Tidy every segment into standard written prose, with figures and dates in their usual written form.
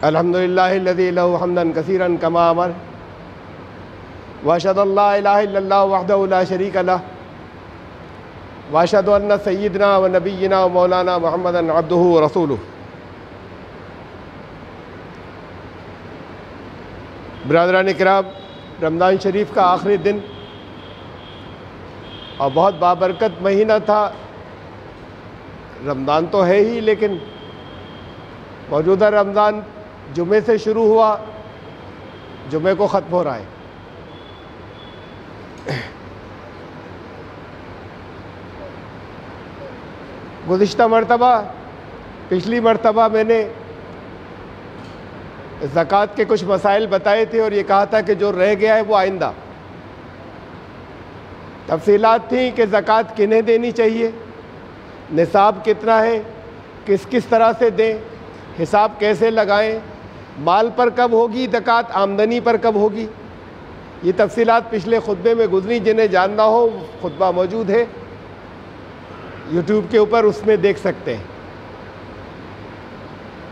الحمد للہ الذی لہ حمدا کثیرا کما امر واشهد ان لا الہ الا اللہ وحدہ لا شریک لہ واشهد ان سیدنا و نبینا و مولانا محمدا عبدہ و رسولہ۔ برادران کرام، رمضان شریف کا آخری دن اور بہت بابرکت مہینہ تھا۔ رمضان تو ہے ہی، لیکن موجودہ رمضان جمعے سے شروع ہوا، جمعے کو ختم ہو رہا ہے۔ گزشتہ مرتبہ، پچھلی مرتبہ میں نے زکوٰۃ کے کچھ مسائل بتائے تھے اور یہ کہا تھا کہ جو رہ گیا ہے وہ آئندہ۔ تفصیلات تھیں کہ زکوٰۃ کنہیں دینی چاہیے، نصاب کتنا ہے، کس کس طرح سے دیں، حساب کیسے لگائیں، مال پر کب ہوگی زکوٰۃ، آمدنی پر کب ہوگی۔ یہ تفصیلات پچھلے خطبے میں گزری، جنہیں جاننا ہو خطبہ موجود ہے یوٹیوب کے اوپر، اس میں دیکھ سکتے ہیں۔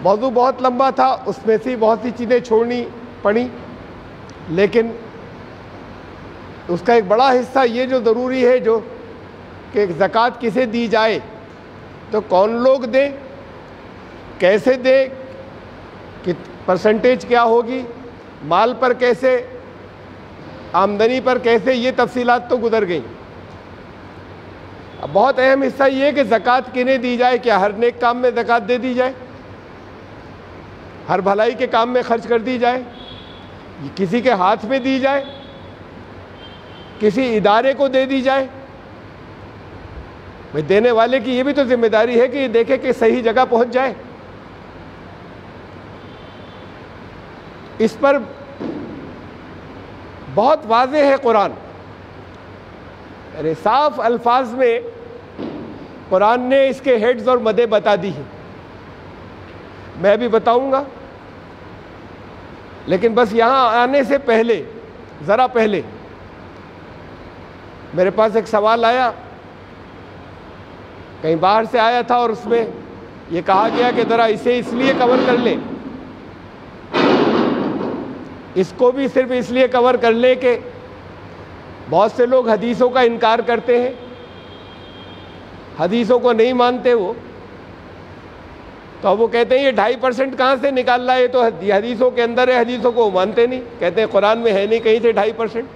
موضوع بہت لمبا تھا، اس میں سے بہت سی چیزیں چھوڑنی پڑیں، لیکن اس کا ایک بڑا حصہ یہ جو ضروری ہے جو کہ زکوٰۃ کسے دی جائے، تو کون لوگ دیں، کیسے دیں، پرسنٹیج کیا ہوگی، مال پر کیسے، آمدنی پر کیسے، یہ تفصیلات تو گزر گئیں۔ اب بہت اہم حصہ یہ ہے کہ زکوٰۃ کنہیں دی جائے۔ کیا ہر نیک کام میں زکوٰۃ دے دی جائے، ہر بھلائی کے کام میں خرچ کر دی جائے، کسی کے ہاتھ میں دی جائے، کسی ادارے کو دے دی جائے؟ بھئی دینے والے کی یہ بھی تو ذمہ داری ہے کہ یہ دیکھے کہ صحیح جگہ پہنچ جائے۔ اس پر بہت واضح ہے قرآن، یعنی صاف الفاظ میں قرآن نے اس کے ہیڈز اور مدیں بتا دی ہیں۔ میں بھی بتاؤں گا، لیکن بس یہاں آنے سے پہلے، ذرا پہلے میرے پاس ایک سوال آیا، کہیں باہر سے آیا تھا، اور اس میں یہ کہا گیا کہ ذرا اسے اس لیے کور کر لیں، اس کو بھی صرف اس لیے کور کر لیں کہ بہت سے لوگ حدیثوں کا انکار کرتے ہیں، حدیثوں کو نہیں مانتے وہ، تو وہ کہتے ہیں یہ 2.5% کہاں سے نکال رہا ہے، تو حدیثوں کے اندر ہے، حدیثوں کو وہ مانتے نہیں، کہتے ہیں قرآن میں ہے نہیں کہیں سے 2.5%۔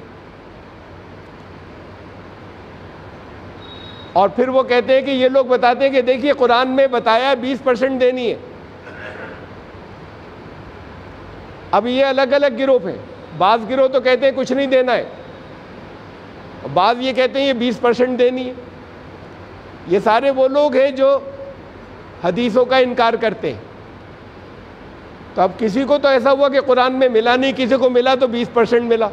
اور پھر وہ کہتے ہیں کہ یہ لوگ بتاتے ہیں کہ دیکھیے قرآن میں بتایا 20% دینی ہے۔ اب یہ الگ الگ گروہ ہیں، بعض گروہ تو کہتے ہیں کچھ نہیں دینا ہے، بعض یہ کہتے ہیں یہ 20% دینی ہے۔ یہ سارے وہ لوگ ہیں جو حدیثوں کا انکار کرتے ہیں۔ تو اب کسی کو تو ایسا ہوا کہ قرآن میں ملا نہیں، کسی کو ملا تو 20% ملا،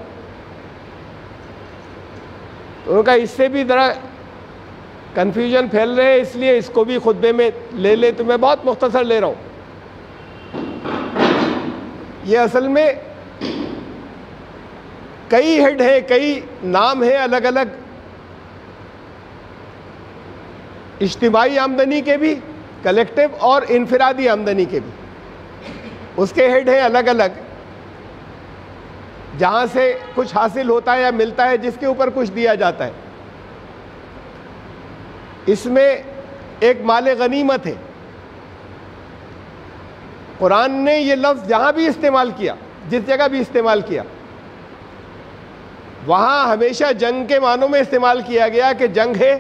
تو ان کا اس سے بھی ذرا کنفیوژن پھیل رہے ہیں، اس لیے اس کو بھی خطبے میں لے لے، تو میں بہت مختصر لے رہا ہوں۔ یہ اصل میں کئی ہیڈ ہے، کئی نام ہیں الگ الگ، اجتماعی آمدنی کے بھی، کلیکٹیو اور انفرادی آمدنی کے بھی، اس کے ہیڈ ہیں الگ الگ، جہاں سے کچھ حاصل ہوتا ہے یا ملتا ہے، جس کے اوپر کچھ دیا جاتا ہے۔ اس میں ایک مال غنیمت ہے۔ قرآن نے یہ لفظ جہاں بھی استعمال کیا، جس جگہ بھی استعمال کیا، وہاں ہمیشہ جنگ کے معنوں میں استعمال کیا گیا کہ جنگ ہے،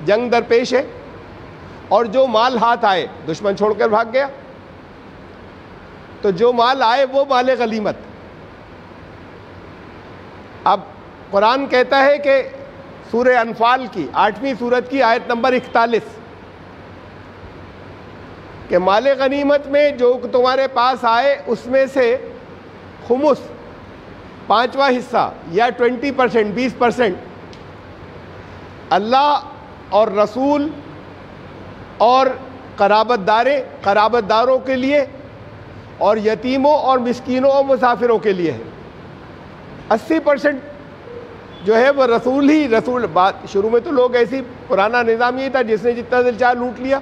جنگ درپیش ہے، اور جو مال ہاتھ آئے، دشمن چھوڑ کر بھاگ گیا تو جو مال آئے وہ مال غنیمت۔ اب قرآن کہتا ہے کہ سورہ انفال کی 8ویں سورت کی آیت نمبر 41 کہ مال غنیمت میں جو تمہارے پاس آئے اس میں سے خمس، 5واں حصہ یا 20%، 20% اللہ اور رسول اور قرابت داروں کے لیے، اور یتیموں اور مسکینوں اور مسافروں کے لیے ہے۔ 80% جو ہے وہ رسول بات شروع میں تو لوگ ایسی پرانا نظام یہ تھا جس نے جتنا دل چاہ لوٹ لیا۔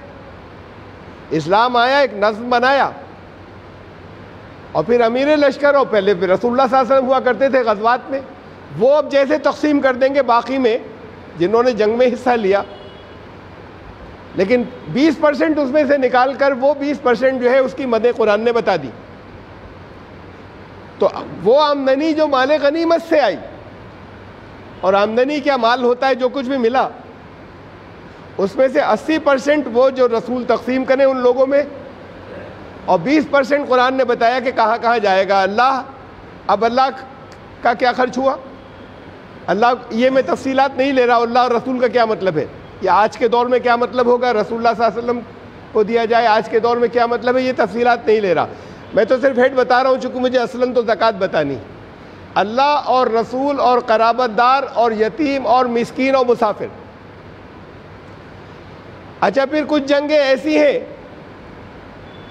اسلام آیا، ایک نظم بنایا اور پھر امیر لشکر، اور پہلے پھر رسول اللہ صلی اللہ علیہ وسلم ہوا کرتے تھے غزوات میں، وہ اب جیسے تقسیم کر دیں گے باقی میں جنہوں نے جنگ میں حصہ لیا، لیکن 20% اس میں سے نکال کر وہ 20% جو ہے اس کی مدح قرآن نے بتا دی. تو وہ آمدنی جو مال غنیمت سے آئی، اور آمدنی کیا مال ہوتا ہے جو کچھ بھی ملا، اس میں سے 80% وہ جو رسول تقسیم کریں ان لوگوں میں، اور 20% قرآن نے بتایا کہ کہاں کہاں جائے گا. اب اللہ کا کیا خرچ ہوا، اللہ یہ میں تفصیلات نہیں لے رہا، اللہ اور رسول کا کیا مطلب ہے، یہ آج کے دور میں کیا مطلب ہوگا، رسول اللہ صلی اللہ علیہ وسلم کو دیا جائے آج کے دور میں کیا مطلب ہے، یہ تفصیلات نہیں لے رہا. میں تو صرف ہیڈ بتا رہا ہوں، چونکہ مجھے اصلاً تو زکوٰۃ بتانی. اللہ اور رسول اور قرابت دار اور یتیم اور مسکین اور مسافر. اچھا، پھر کچھ جنگیں ایسی ہیں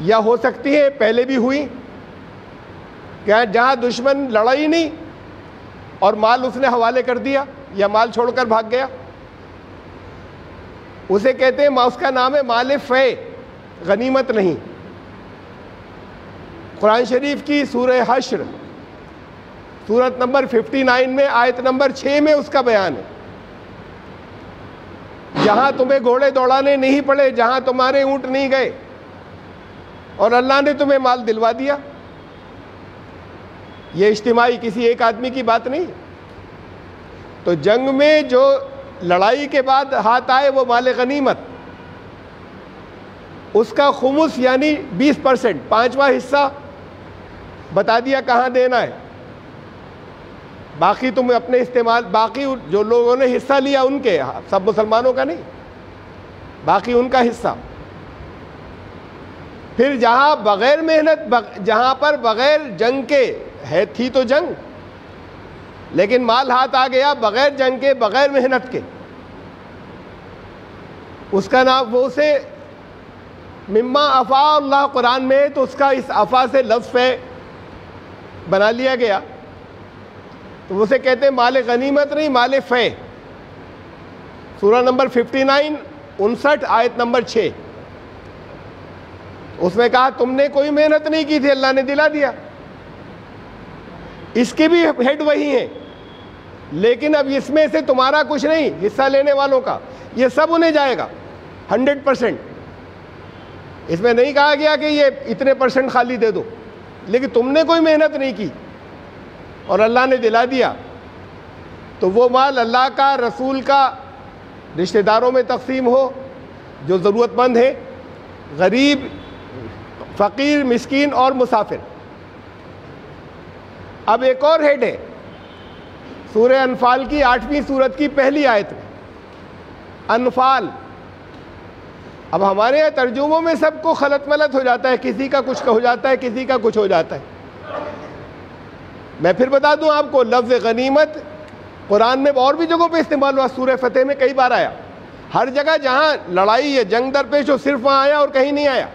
یا ہو سکتی ہیں پہلے بھی ہوئی کہ جہاں دشمن لڑا ہی نہیں اور مال اس نے حوالے کر دیا یا مال چھوڑ کر بھاگ گیا، اسے کہتے ہیں، اس کا نام ہے مال فے، غنیمت نہیں. قرآن شریف کی سورہ حشر سورت نمبر 59 میں آیت نمبر 6 میں اس کا بیان ہے. جہاں تمہیں گھوڑے دوڑانے نہیں پڑے، جہاں تمہارے اونٹ نہیں گئے، اور اللہ نے تمہیں مال دلوا دیا. یہ اجتماعی کسی ایک آدمی کی بات نہیں. تو جنگ میں جو لڑائی کے بعد ہاتھ آئے وہ مال غنیمت، اس کا خمس یعنی 20%، 5واں حصہ بتا دیا کہاں دینا ہے. باقی تم اپنے استعمال، باقی جو لوگوں نے حصہ لیا ان کے، سب مسلمانوں کا نہیں، باقی ان کا حصہ. پھر جہاں بغیر محنت، جہاں پر بغیر جنگ کے ہے، تھی تو جنگ لیکن مال ہاتھ آ گیا بغیر جنگ کے، بغیر محنت کے، اس کا نام، وہ اسے مما افا اللہ قرآن میں، تو اس کا اس افا سے لفظ ہے بنا لیا گیا، تو اسے کہتے ہیں مال غنیمت نہیں، مال فے. سورہ نمبر 59 59 آیت نمبر 6، اس میں کہا تم نے کوئی محنت نہیں کی تھی، اللہ نے دلا دیا. اس کے بھی ہیڈ وہی ہیں، لیکن اب اس میں سے تمہارا کچھ نہیں، حصہ لینے والوں کا یہ سب انہیں جائے گا 100%. اس میں نہیں کہا گیا کہ یہ اتنے % خالی دے دو، لیکن تم نے کوئی محنت نہیں کی اور اللہ نے دلا دیا. تو وہ مال اللہ کا، رسول کا، رشتہ داروں میں تقسیم ہو جو ضرورت مند ہے، غریب، فقیر، مسکین اور مسافر. اب ایک اور ہیڈ ہے سورہ انفال کی 8ویں سورت کی پہلی آیت میں، انفال. اب ہمارے یہاں ترجموں میں سب کو خلط ملط ہو جاتا ہے، کسی کا کچھ ہو جاتا ہے، کسی کا کچھ ہو جاتا ہے. میں پھر بتا دوں آپ کو، لفظ غنیمت قرآن میں اور بھی جگہوں پہ استعمال ہوا، سورہ فتح میں کئی بار آیا. ہر جگہ جہاں لڑائی یا جنگ درپیش ہو صرف وہاں آیا اور کہیں نہیں آیا.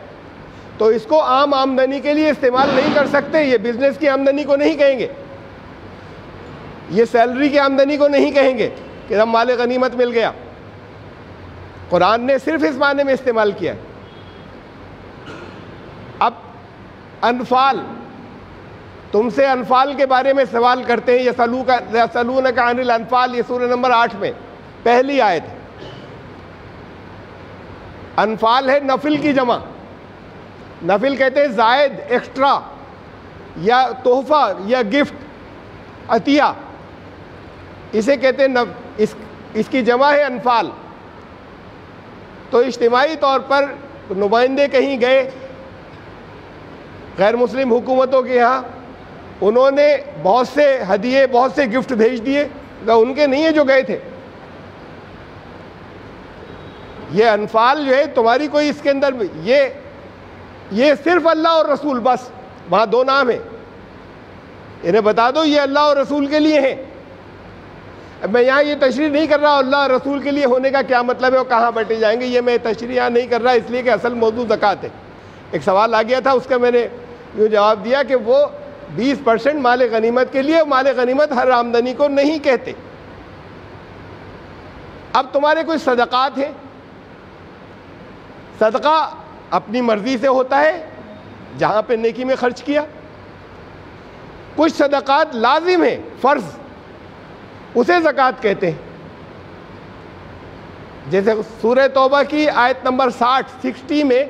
تو اس کو عام آمدنی کے لیے استعمال نہیں کر سکتے، یہ بزنس کی آمدنی کو نہیں کہیں گے، یہ سیلری کی آمدنی کو نہیں کہیں گے کہ ہم مال غنیمت مل گیا. قرآن نے صرف اس معنی میں استعمال کیا. اب انفال، تم سے انفال کے بارے میں سوال کرتے ہیں، یسألونک عن الانفال، یہ سورہ نمبر 8 میں پہلی آیت ہے. انفال ہے نفل کی جمع. نفل کہتے ہیں زائد، ایکسٹرا، یا تحفہ یا گفٹ، عطیہ، اسے کہتے ہیں اس کی جمع ہے انفال. تو اجتماعی طور پر نمائندے کہیں گئے غیر مسلم حکومتوں کے یہاں، انہوں نے بہت سے ہدیے، بہت سے گفٹ بھیج دیے، ان کے نہیں ہیں جو گئے تھے. یہ انفال جو ہے تمہاری کوئی اس کے اندر، یہ صرف اللہ اور رسول، بس وہاں دو نام ہیں، انہیں بتا دو یہ اللہ اور رسول کے لیے ہیں. اب میں یہاں یہ تشریح نہیں کر رہا اللہ اور رسول کے لیے ہونے کا کیا مطلب ہے اور کہاں بٹے جائیں گے، یہ میں تشریح یہاں نہیں کر رہا، اس لیے کہ اصل موضوع زکوٰۃ ہے. ایک سوال آ گیا تھا، اس کا میں نے یوں جواب دیا کہ وہ 20% مال غنیمت کے لیے، مال غنیمت ہر آمدنی کو نہیں کہتے. اب تمہارے کوئی صدقات ہیں، صدقہ اپنی مرضی سے ہوتا ہے، جہاں پہ نیکی میں خرچ کیا. کچھ صدقات لازم ہیں، فرض، اسے زکوٰۃ کہتے ہیں. جیسے سورہ توبہ کی آیت نمبر 60 میں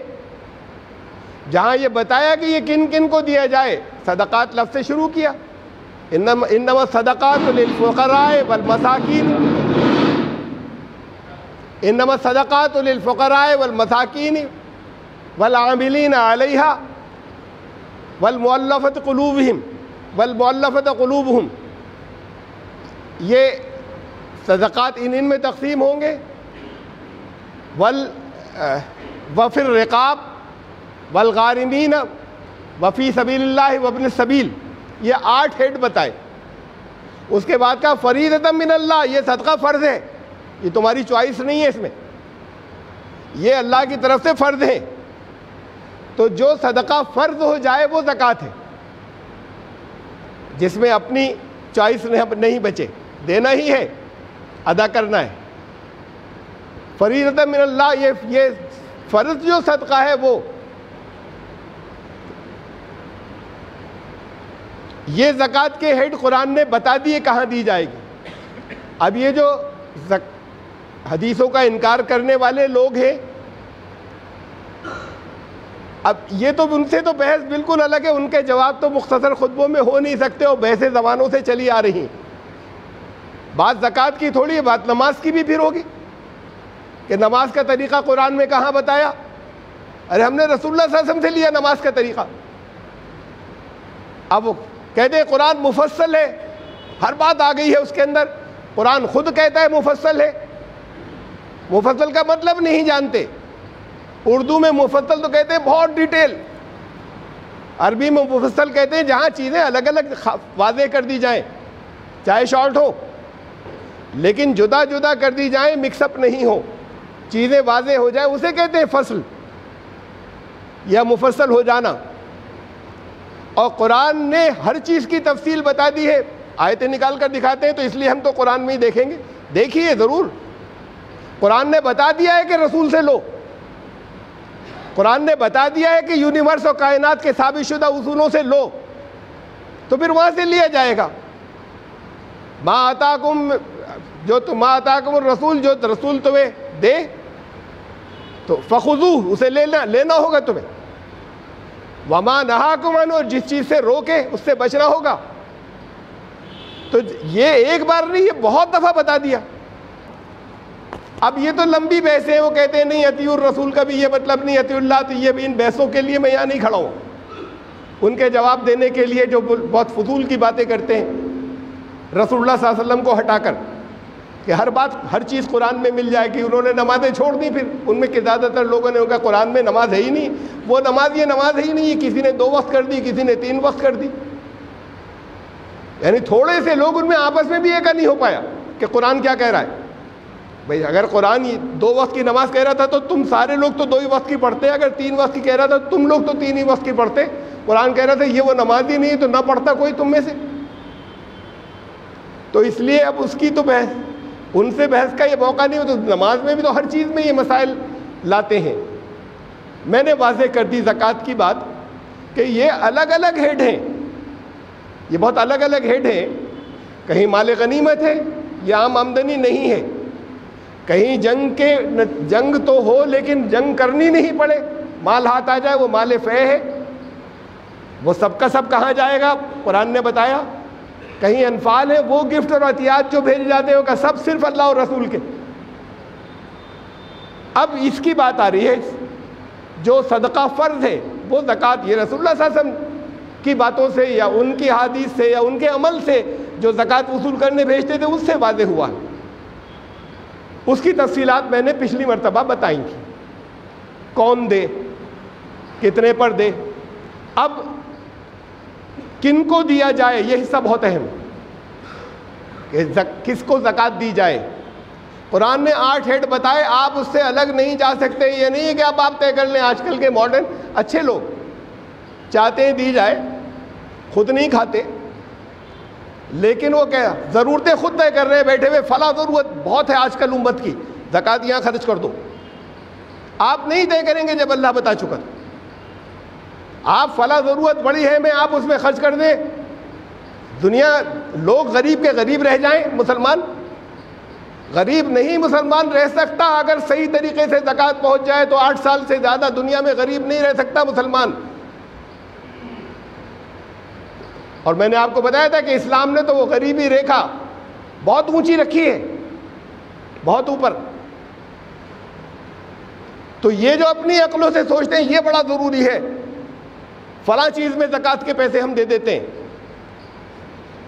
جہاں یہ بتایا کہ یہ کن کن کو دیا جائے، صدقات لفظ سے شروع کیا. انما الصدقات للفقراء والمساکین، انما الصدقات للفقراء والمساکین والعاملین علیہا والمؤلفۃ قلوبہم. یہ صدقات ان میں تقسیم ہوں گے. وفی الرقاب والغارمین وفی سبیل اللہ وابن السبیل، یہ 8 ہیڈ بتائے. اس کے بعد کا فریضۃ من اللہ، یہ صدقہ فرض ہے، یہ تمہاری چوائس نہیں ہے، اس میں یہ اللہ کی طرف سے فرض ہے. تو جو صدقہ فرض ہو جائے وہ زکوٰۃ ہے، جس میں اپنی چوائس نہیں بچے، دینا ہی ہے، ادا کرنا ہے. فریضۃ من اللہ، یہ فرض جو صدقہ ہے وہ، یہ زکوٰۃ کے ہیڈ قرآن نے بتا دیے کہاں دی جائے گی. اب یہ جو حدیثوں کا انکار کرنے والے لوگ ہیں، اب یہ تو ان سے تو بحث بالکل الگ ہے، ان کے جواب تو مختصر خطبوں میں ہو نہیں سکتے اور بحثیں زبانوں سے چلی آ رہی ہیں. بات زکوٰۃ کی تھوڑی ہے، بات نماز کی بھی پھر ہوگی کہ نماز کا طریقہ قرآن میں کہاں بتایا. ارے ہم نے رسول اللہ صلی اللہ علیہ وسلم سے لیا نماز کا طریقہ. اب وہ کہتے ہیں قرآن مفصل ہے، ہر بات آ گئی ہے اس کے اندر. قرآن خود کہتا ہے مفصل ہے. مفصل کا مطلب نہیں جانتے. اردو میں مفصل تو کہتے ہیں بہت ڈیٹیل، عربی میں مفصل کہتے ہیں جہاں چیزیں الگ الگ واضح کر دی جائیں، چاہے شارٹ ہو لیکن جدا جدا کر دی جائیں، مکس اپ نہیں ہو، چیزیں واضح ہو جائیں، اسے کہتے ہیں فصل یا مفصل ہو جانا. اور قرآن نے ہر چیز کی تفصیل بتا دی ہے. آیتیں نکال کر دکھاتے ہیں تو اس لیے ہم تو قرآن میں ہی دیکھیں گے. دیکھیے ضرور، قرآن نے بتا دیا ہے کہ رسول سے لو. قرآن نے بتا دیا ہے کہ یونیورس اور کائنات کے ثابت شدہ اصولوں سے لو، تو پھر وہاں سے لیا جائے گا. ما آتاکم الرسول، جو رسول تمہیں دے تو فخذوہ، اسے لینا ہوگا تمہیں. وما نہاکم عنہ، اور جس چیز سے روکے اس سے بچنا ہوگا. تو یہ ایک بار نہیں، یہ بہت دفعہ بتا دیا. اب یہ تو لمبی بحثیں ہیں، وہ کہتے ہیں نہیں اطیعوا الرسول کا بھی یہ مطلب نہیں، اطیعوا اللہ، تو یہ بھی ان بحثوں کے لیے میں یہاں نہیں کھڑا ہوں. ان کے جواب دینے کے لیے جو بہت فضول کی باتیں کرتے ہیں رسول اللہ صلی اللہ علیہ وسلم کو ہٹا کر کہ ہر بات ہر چیز قرآن میں مل جائے گی. انہوں نے نمازیں چھوڑ دی، پھر ان میں کہ زیادہ تر لوگوں نے کہا قرآن میں نماز ہے ہی نہیں، وہ نماز یہ نماز ہے ہی نہیں. کسی نے 2 وقت کر دی، کسی نے 3 وقت کر دی. یعنی تھوڑے سے لوگ ان میں آپس میں بھی ایک نہیں ہو پایا کہ قرآن کیا کہہ رہا ہے. بھئی اگر قرآن 2 وقت کی نماز کہہ رہا تھا تو تم سارے لوگ تو 2 ہی وقت کی پڑھتے. اگر 3 وقت کی کہہ رہا تھا تو تم لوگ تو 3 ہی وقت کی پڑھتے. قرآن کہہ رہا تھا یہ وہ نماز ہی نہیں تو نہ پڑھتا کوئی تم میں سے. تو اس لیے اب اس کی تو بحث، ان سے بحث کا یہ موقع نہیں ہو. تو نماز میں بھی تو ہر چیز میں یہ مسائل لاتے ہیں. میں نے واضح کر دی زکوٰۃ کی بات کہ یہ الگ الگ ہیڈ ہیں، یہ بہت الگ الگ ہیڈ ہیں. کہیں مال غنیمت ہے، یہ عام آمدنی نہیں ہے. کہیں جنگ تو ہو لیکن جنگ کرنی نہیں پڑے، مال ہاتھ آ جائے، وہ مال فے ہے. وہ سب کا سب کہاں جائے گا قرآن نے بتایا. کہیں انفال ہے، وہ گفٹ اور عطیات جو بھیجے جاتے ہیں کا سب صرف اللہ اور رسول کے. اب اس کی بات آ رہی ہے جو صدقہ فرض ہے وہ زکوٰۃ. یہ رسول اللہ صلی اللہ علیہ وسلم کی باتوں سے یا ان کی حدیث سے یا ان کے عمل سے جو زکوٰۃ وصول کرنے بھیجتے تھے اس سے واضح ہوا. اس کی تفصیلات میں نے پچھلی مرتبہ بتائی تھی، کون دے، کتنے پر دے. اب کن کو دیا جائے یہ حصہ بہت اہم کہ کس کو زکوٰۃ دی جائے. قرآن نے 8 ہیڈ بتائے، آپ اس سے الگ نہیں جا سکتے. یہ نہیں ہے کہ آپ طے کر لیں. آج کل کے ماڈرن اچھے لوگ چاہتے ہیں دی جائے، خود نہیں کھاتے، لیکن وہ کیا ضرورتیں خود طے کر رہے ہیں بیٹھے ہوئے. فلاں ضرورت بہت ہے آج کل امت کی، زکوٰۃ یہاں خرچ کر دو. آپ نہیں طے کریں گے جب اللہ بتا چکا. آپ فلاں ضرورت بڑی ہے میں آپ اس میں خرچ کر دیں دنیا لوگ غریب کے غریب رہ جائیں، مسلمان غریب نہیں مسلمان رہ سکتا. اگر صحیح طریقے سے زکوٰۃ پہنچ جائے تو 8 سال سے زیادہ دنیا میں غریب نہیں رہ سکتا مسلمان. اور میں نے آپ کو بتایا تھا کہ اسلام نے تو وہ غریبی ریکھا بہت اونچی رکھی ہے، بہت اوپر. تو یہ جو اپنی عقلوں سے سوچتے ہیں یہ بڑا ضروری ہے، فلاں چیز میں زکوٰۃ کے پیسے ہم دے دیتے ہیں.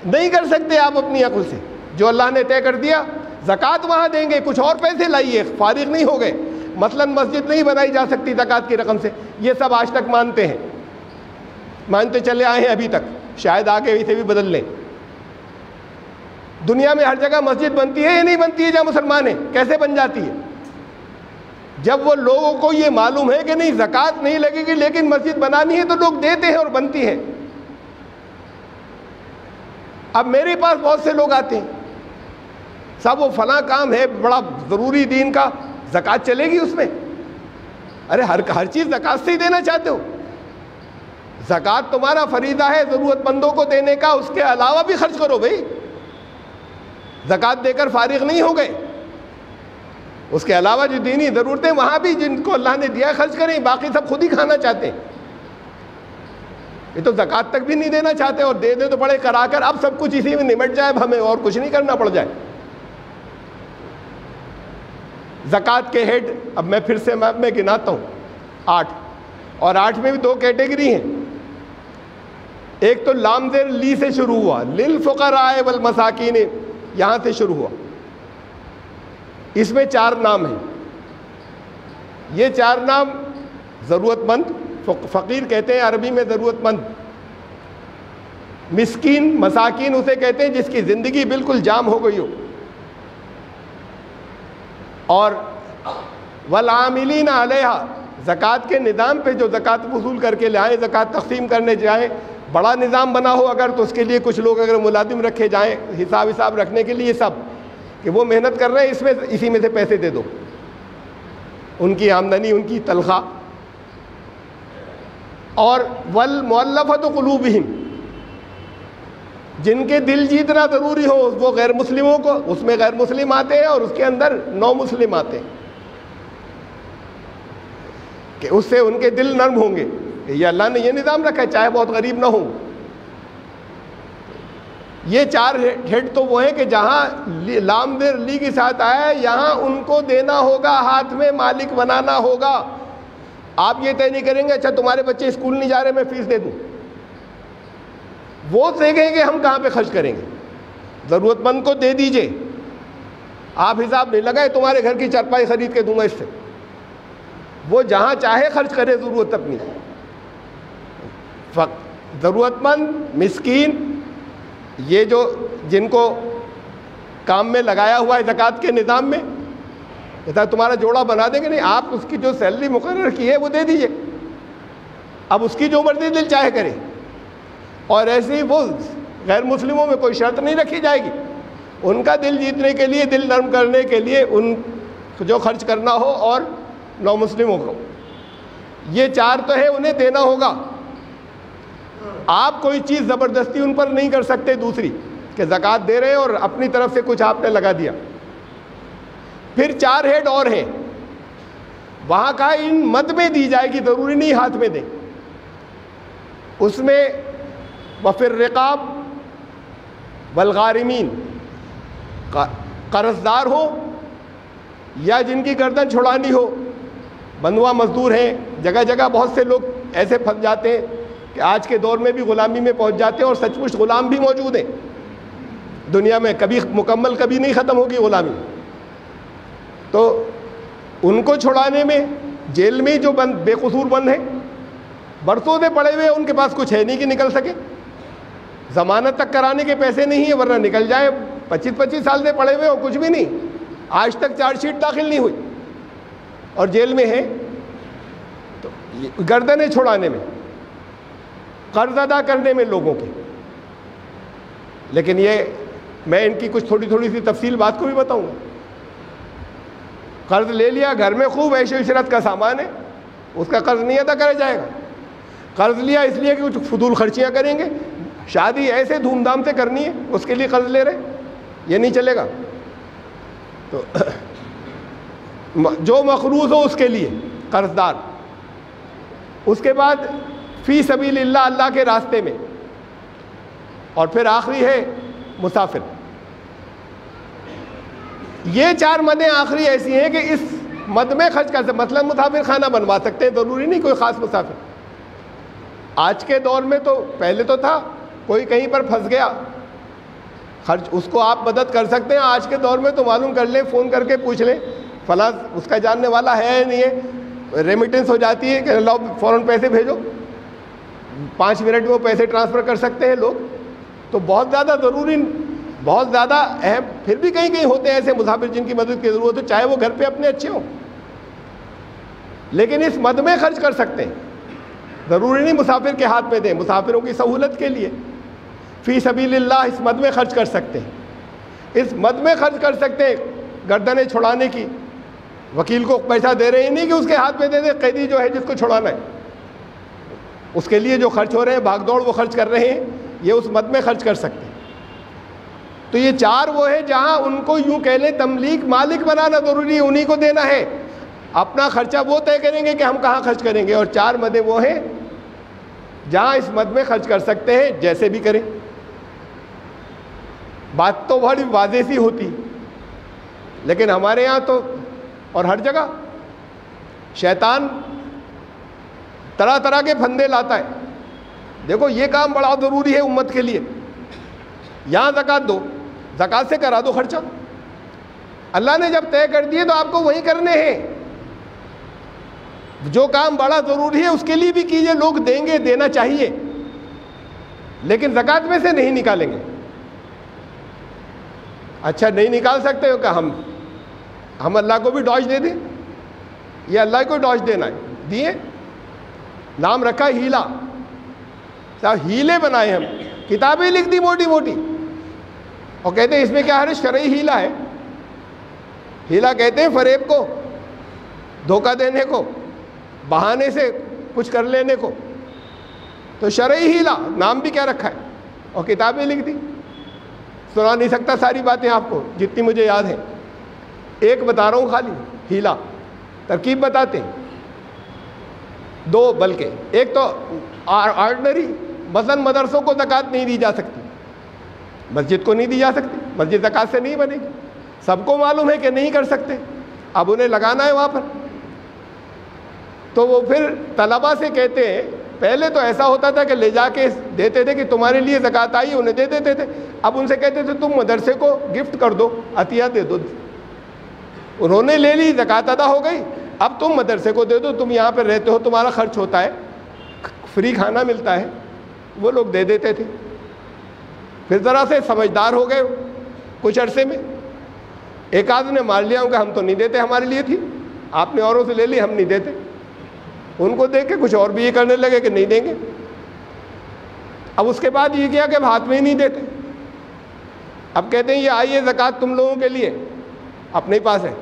نہیں کر سکتے آپ اپنی عقل سے. جو اللہ نے طے کر دیا زکوٰۃ وہاں دیں گے، کچھ اور پیسے لائیے، فارغ نہیں ہو گئے. مثلا مسجد نہیں بنائی جا سکتی زکوٰۃ کی رقم سے، یہ سب آج تک مانتے ہیں، مانتے چلے آئے ہیں ابھی تک، شاید آگے اسے بھی بدل لیں. دنیا میں ہر جگہ مسجد بنتی ہے یا نہیں بنتی ہے جہاں مسلمان ہیں؟ کیسے بن جاتی ہے؟ جب وہ لوگوں کو یہ معلوم ہے کہ نہیں زکوٰۃ نہیں لگے گی لیکن مسجد بنانی ہے تو لوگ دیتے ہیں اور بنتی ہے. اب میرے پاس بہت سے لوگ آتے ہیں، صاحب وہ فلاں کام ہے بڑا ضروری دین کا، زکوٰۃ چلے گی اس میں؟ ارے ہر چیز زکوٰۃ سے ہی دینا چاہتے ہو؟ زکوٰۃ تمہارا فریضہ ہے ضرورت مندوں کو دینے کا، اس کے علاوہ بھی خرچ کرو بھائی. زکوٰۃ دے کر فارغ نہیں ہو گئے، اس کے علاوہ جو دینی ضرورتیں وہاں بھی جن کو اللہ نے دیا خرچ کریں، باقی سب خود ہی کھانا چاہتے ہیں. یہ تو زکوٰۃ تک بھی نہیں دینا چاہتے، اور دے دے تو بڑے کرا کر اب سب کچھ اسی میں نمٹ جائے، اب ہمیں اور کچھ نہیں کرنا پڑ جائے. زکوٰۃ کے ہیڈ اب میں پھر سے میں گناتا ہوں 8، اور 8 میں بھی 2 کیٹیگری ہیں. ایک تو لام زیر لی سے شروع ہوا، للفقراء والمساکین، یہاں سے شروع ہوا. اس میں 4 نام ہیں. یہ 4 نام ضرورت مند، فقیر کہتے ہیں عربی میں ضرورت مند. مسکین، مساکین اسے کہتے ہیں جس کی زندگی بالکل جام ہو گئی ہو. اور والعاملین علیہا، زکوٰۃ کے نظام پہ جو زکوٰۃ وصول کر کے لائیں، زکوٰۃ تقسیم کرنے جائیں، بڑا نظام بنا ہو اگر تو اس کے لیے کچھ لوگ اگر ملازم رکھے جائیں حساب رکھنے کے لیے، سب کہ وہ محنت کر رہے ہیں اس میں اسی میں سے پیسے دے دو، ان کی آمدنی، ان کی تنخواہ. اور والمؤلفۃ قلوبہم، جن کے دل جیتنا ضروری ہو، وہ غیر مسلموں کو، اس میں غیر مسلم آتے ہیں اور اس کے اندر نو مسلم آتے ہیں کہ اس سے ان کے دل نرم ہوں گے. یہ اللہ نے یہ نظام رکھا ہے چاہے بہت غریب نہ ہوں. یہ 4 ہیڈ تو وہ ہیں کہ جہاں لام زیر لی کے ساتھ آیا یہاں ان کو دینا ہوگا، ہاتھ میں مالک بنانا ہوگا. آپ یہ طے نہیں کریں گے اچھا تمہارے بچے اسکول نہیں جا رہے میں فیس دے دوں. وہ دیکھیں گے ہم کہاں پہ خرچ کریں گے، ضرورت مند کو دے دیجئے، آپ حساب نہیں لگائے تمہارے گھر کی چارپائی خرید کے دوں گا اس سے. وہ جہاں چاہے خرچ کرے ضرورت اپنی. ضرورت مند، مسکین، یہ جو جن کو کام میں لگایا ہوا ہے زکوٰۃ کے نظام میں، کہتا ہے تمہارا جوڑا بنا دیں گے، نہیں آپ اس کی جو سیلری مقرر کی ہے وہ دے دیجئے، اب اس کی جو مرضی دل چاہے کرے. اور ایسے ہی وہ غیر مسلموں میں کوئی شرط نہیں رکھی جائے گی، ان کا دل جیتنے کے لیے، دل نرم کرنے کے لیے ان جو خرچ کرنا ہو، اور نو مسلموں کو. یہ 4 تو ہے انہیں دینا ہوگا. آپ کوئی چیز زبردستی ان پر نہیں کر سکتے دوسری کہ زکوٰۃ دے رہے ہیں اور اپنی طرف سے کچھ آپ نے لگا دیا. پھر 4 ہیڈ اور ہیں، وہاں کا ان مد میں دی جائے گی، ضروری نہیں ہاتھ میں دیں. اس میں وفی الرقاب والغارمین، قرض دار ہو یا جن کی گردن چھڑانی ہو، بندوا مزدور ہیں. جگہ جگہ بہت سے لوگ ایسے پھنس جاتے ہیں کہ آج کے دور میں بھی غلامی میں پہنچ جاتے ہیں، اور سچ مچ غلام بھی موجود ہیں دنیا میں، کبھی مکمل کبھی نہیں ختم ہوگی غلامی. تو ان کو چھڑانے میں جیل میں جو بند بے قصور بند ہیں، برسوں سے پڑے ہوئے، ان کے پاس کچھ ہے نہیں کہ نکل سکے، ضمانت تک کرانے کے پیسے نہیں ہیں ورنہ نکل جائے. 25 سال سے پڑے ہوئے اور کچھ بھی نہیں، آج تک چارج شیٹ داخل نہیں ہوئی اور جیل میں ہیں. تو گردنیں چھڑانے میں، قرض ادا کرنے میں لوگوں کے. لیکن یہ میں ان کی کچھ تھوڑی سی تفصیل بات کو بھی بتاؤں گا. قرض لے لیا، گھر میں خوب عیش و عشرت کا سامان ہے، اس کا قرض نہیں ادا کرا جائے گا. قرض لیا اس لیے کہ کچھ فضول خرچیاں کریں گے، شادی ایسے دھوم دھام سے کرنی ہے، اس کے لیے قرض لے رہے، یہ نہیں چلے گا۔ تو جو مقروض ہو اس کے لیے قرض دار۔ اس کے بعد فی سبیل اللہ، اللہ کے راستے میں، اور پھر آخری ہے مسافر۔ یہ 4 مدیں آخری ایسی ہیں کہ اس مد میں خرچ کر سکتے، مثلا مسافر خانہ بنوا سکتے ہیں، ضروری نہیں کوئی خاص مسافر۔ آج کے دور میں تو، پہلے تو تھا کوئی کہیں پر پھنس گیا خرچ، اس کو آپ مدد کر سکتے ہیں۔ آج کے دور میں تو معلوم کر لیں، فون کر کے پوچھ لیں فلاں اس کا جاننے والا ہے یا نہیں ہے، ریمیٹنس ہو جاتی ہے کہ لاؤ فوراً پیسے بھیجو، 5 منٹ میں وہ پیسے ٹرانسفر کر سکتے ہیں لوگ۔ تو بہت زیادہ ضروری، بہت زیادہ اہم۔ پھر بھی کہیں کہیں ہوتے ہیں ایسے مسافر جن کی مدد کی ضرورت ہو، چاہے وہ گھر پہ اپنے اچھے ہوں، لیکن اس مد میں خرچ کر سکتے ہیں۔ ضروری نہیں مسافر کے ہاتھ میں دیں، مسافروں کی سہولت کے لیے فی سبیل اللہ اس مد میں خرچ کر سکتے ہیں۔ اس مد میں خرچ کر سکتے ہیں گردنیں چھڑانے کی، وکیل کو پیسہ دے رہے ہیں، نہیں کہ اس کے ہاتھ میں دے دیں، قیدی جو ہے جس کو چھڑانا ہے اس کے لیے جو خرچ ہو رہے ہیں، بھاگ دوڑ وہ خرچ کر رہے ہیں، یہ اس مد میں خرچ کر سکتے ہیں۔ تو یہ 4 وہ ہے جہاں ان کو یوں کہہ لیں تملیک، مالک بنانا ضروری ہے، انہی کو دینا ہے، اپنا خرچہ وہ طے کریں گے کہ ہم کہاں خرچ کریں گے۔ اور 4 مدیں وہ ہیں جہاں اس مد میں خرچ کر سکتے ہیں، جیسے بھی کریں۔ بات تو بڑی واضح سی ہوتی، لیکن ہمارے یہاں تو اور ہر جگہ شیطان طرح طرح کے پھندے لاتا ہے۔ دیکھو یہ کام بڑا ضروری ہے امت کے لیے، یہاں زکوٰۃ دو، زکوٰۃ سے کرا دو خرچہ، اللہ نے جب طے کر دیے تو آپ کو وہی کرنے ہیں۔ جو کام بڑا ضروری ہے اس کے لیے بھی کیجئے، لوگ دیں گے، دینا چاہیے، لیکن زکوٰۃ میں سے نہیں نکالیں گے۔ اچھا نہیں نکال سکتے ہو کہ ہم اللہ کو بھی ڈاج دے دیں، یہ اللہ کو ڈاج دینا ہے، دیے، نام رکھا ہیلا، صاحب ہیلے بنائے، ہم کتابیں لکھ دی موٹی موٹی، اور کہتے ہیں اس میں کیا ہے، شرعی ہیلا ہے۔ ہیلا کہتے ہیں فریب کو، دھوکہ دینے کو، بہانے سے کچھ کر لینے کو، تو شرعی ہیلا، نام بھی کیا رکھا ہے، اور کتابیں لکھ دی۔ سنا نہیں سکتا ساری باتیں آپ کو جتنی مجھے یاد ہیں، ایک بتا رہا ہوں خالی ہیلا، ترکیب بتاتے ہیں 2، بلکہ ایک تو آرڈنری، مثلا مدرسوں کو زکوٰۃ نہیں دی جا سکتی، مسجد کو نہیں دی جا سکتی، مسجد زکوٰۃ سے نہیں بنے گی، سب کو معلوم ہے کہ نہیں کر سکتے، اب انہیں لگانا ہے وہاں پر، تو وہ پھر طلبہ سے کہتے ہیں، پہلے تو ایسا ہوتا تھا کہ لے جا کے دیتے تھے کہ تمہارے لیے زکوٰۃ آئی، انہیں دے دیتے تھے، اب ان سے کہتے تھے تم مدرسے کو گفٹ کر دو، عطیہ دے دو، انہوں نے لے لی، زکوٰۃ ادا ہو گئی، اب تم مدرسے کو دے دو، تم یہاں پہ رہتے ہو، تمہارا خرچ ہوتا ہے، فری کھانا ملتا ہے، وہ لوگ دے دیتے تھے۔ پھر ذرا سے سمجھدار ہو گئے کچھ عرصے میں، ایک آدھ نے مان لیا کہ ہم تو نہیں دیتے، ہمارے لیے تھی، آپ نے اوروں سے لے لی، ہم نہیں دیتے، ان کو دیکھ کے کچھ اور بھی یہ کرنے لگے کہ نہیں دیں گے۔ اب اس کے بعد یہ کیا کہ اب ہاتھ میں ہی نہیں دیتے، اب کہتے ہیں یہ آئی ہے زکوٰۃ تم لوگوں کے لیے، اپنے پاس ہے،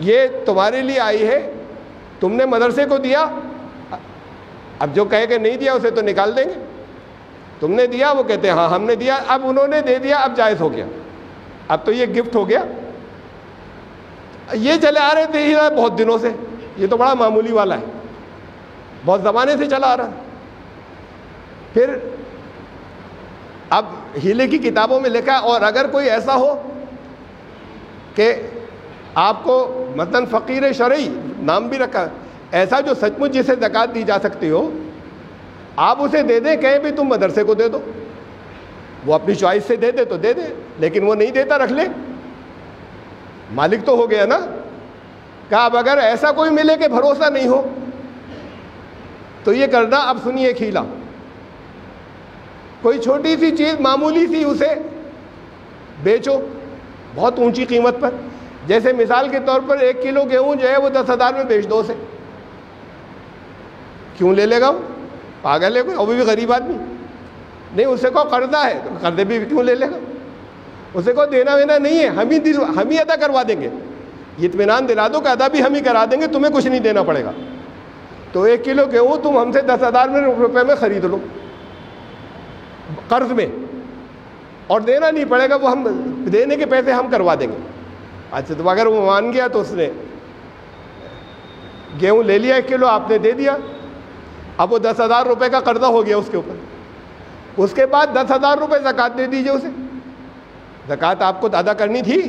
یہ تمہارے لیے آئی ہے، تم نے مدرسے کو دیا، اب جو کہے کہ نہیں دیا اسے تو نکال دیں گے، تم نے دیا، وہ کہتے ہیں ہاں ہم نے دیا، اب انہوں نے دے دیا، اب جائز ہو گیا، اب تو یہ گفٹ ہو گیا۔ یہ چلے آ رہے تھے یہ بہت دنوں سے، یہ تو بڑا معمولی والا ہے، بہت زمانے سے چلا آ رہا ہے۔ پھر اب ہیلے کی کتابوں میں لکھا، اور اگر کوئی ایسا ہو کہ آپ کو مثلاً فقیر شرعی نام بھی رکھا، ایسا جو سچ مچ جسے زکوٰۃ دی جا سکتی ہو، آپ اسے دے دیں، کہیں بھی تم مدرسے کو دے دو، وہ اپنی چوائس سے دے دے تو دے دے، لیکن وہ نہیں دیتا رکھ لے، مالک تو ہو گیا نا۔ کہا اب اگر ایسا کوئی ملے کہ بھروسہ نہیں ہو تو یہ کرنا، اب سنیے ایک ہیلا، کوئی چھوٹی سی چیز معمولی سی اسے بیچو بہت اونچی قیمت پر، جیسے مثال کے طور پر 1 کلو گیہوں جو ہے وہ 10,000 میں بیچ دو اسے، کیوں لے لے گا وہ، پاگل ہے کوئی، وہ بھی غریب آدمی نہیں، اسے کو قرضہ ہے تو قرضے بھی کیوں لے لے گا، اسے کو دینا وینا نہیں ہے، ہم ہی ادا کروا دیں گے، یہ اطمینان دلا دو کہ ادا بھی ہم ہی کرا دیں گے، تمہیں کچھ نہیں دینا پڑے گا، تو 1 کلو گیہوں تم ہم سے 10,000 روپے میں خرید لو، قرض میں، اور دینا نہیں پڑے گا، وہ ہم دینے کے پیسے ہم کروا دیں گے. اچھا تو اگر وہ مان گیا تو اس نے گیہوں لے لیا 1 کلو، آپ نے دے دیا، اب وہ 10,000 روپے کا قرضہ ہو گیا اس کے اوپر. اس کے بعد 10,000 روپے زکوٰۃ دے دیجئے اسے. زکوٰۃ آپ کو ادا کرنی تھی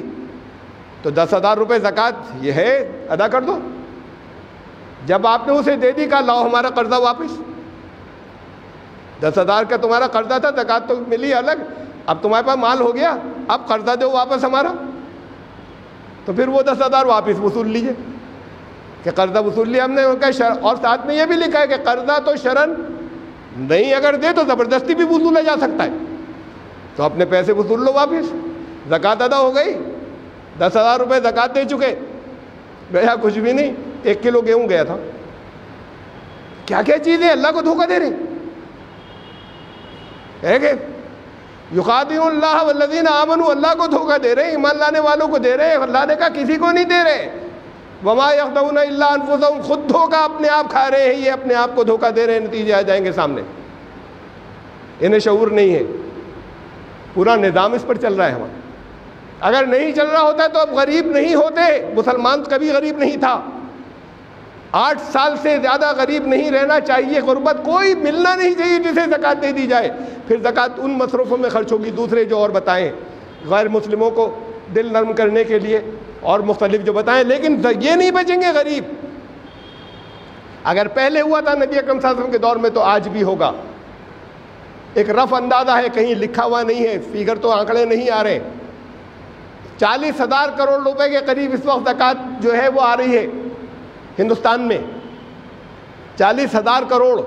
تو 10,000 روپے زکوٰۃ یہ ہے ادا کر دو. جب آپ نے اسے دے دی، کہا لاؤ ہمارا قرضہ واپس. 10,000 کا تمہارا قرضہ تھا، زکوٰۃ تو ملی الگ، اب تمہارے پاس مال ہو گیا، اب قرضہ دو واپس ہمارا. تو پھر وہ 10,000 واپس وصول لیجئے کہ قرضہ وصول لیا ہم نے. اور ساتھ میں یہ بھی لکھا ہے کہ قرضہ تو شرعاً نہیں اگر دے تو زبردستی بھی وصولا جا سکتا ہے، تو اپنے پیسے وصول لو واپس. زکوٰۃ ادا ہو گئی، 10,000 روپے زکوٰۃ دے چکے، گیا کچھ بھی نہیں، 1 کلو گیہوں گیا تھا. کیا کیا چیزیں اللہ کو دھوکہ دے رہے ہیں کہ یخادعون اللہ والذین آمنوا، اللہ کو دھوکہ دے رہے ہیں، ایمان لانے والوں کو دے رہے ہیں. اللہ نے کہا کسی کو نہیں دے رہے. وما یخدعون الا انفسهم، خود دھوکہ اپنے آپ کھا رہے ہیں، یہ اپنے آپ کو دھوکہ دے رہے ہیں. نتیجے آ جائیں گے سامنے. انہیں شعور نہیں ہے. پورا نظام اس پر چل رہا ہے ہمارا. اگر نہیں چل رہا ہوتا تو اب غریب نہیں ہوتے. مسلمان کبھی غریب نہیں تھا. 8 سال سے زیادہ غریب نہیں رہنا چاہیے. غربت کوئی ملنا نہیں چاہیے جسے زکوٰۃ دے دی جائے. پھر زکوٰۃ ان مصروفوں میں خرچ ہوگی دوسرے جو اور بتائیں، غیر مسلموں کو دل نرم کرنے کے لیے اور مختلف جو بتائیں، لیکن یہ نہیں بچیں گے غریب. اگر پہلے ہوا تھا نبی اکرم صلی اللہ علیہ وسلم کے دور میں تو آج بھی ہوگا. ایک رف اندازہ ہے، کہیں لکھا ہوا نہیں ہے، فیگر تو آنکڑے نہیں آ رہے. 40,000 کروڑ روپے کے قریب اس وقت زکوٰۃ جو ہے وہ آ رہی ہے ہندوستان میں. 40,000 کروڑ.